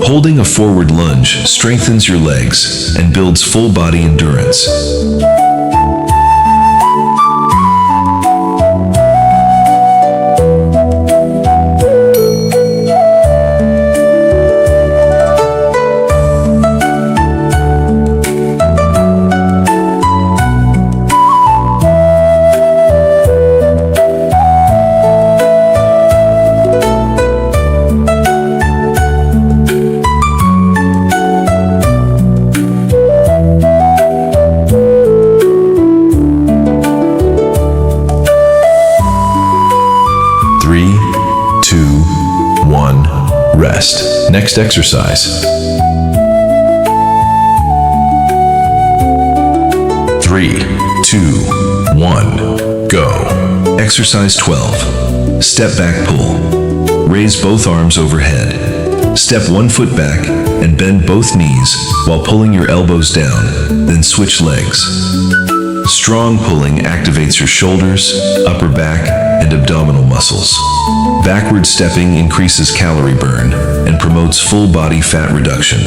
Holding a forward lunge strengthens your legs and builds full body endurance. Three, two, one, rest. Next exercise. 3, 2, 1, go. Exercise 12. Step back pull. Raise both arms overhead. Step one foot back and bend both knees while pulling your elbows down, then switch legs. Strong pulling activates your shoulders, upper back, and abdominal muscles. Backward stepping increases calorie burn and promotes full body fat reduction.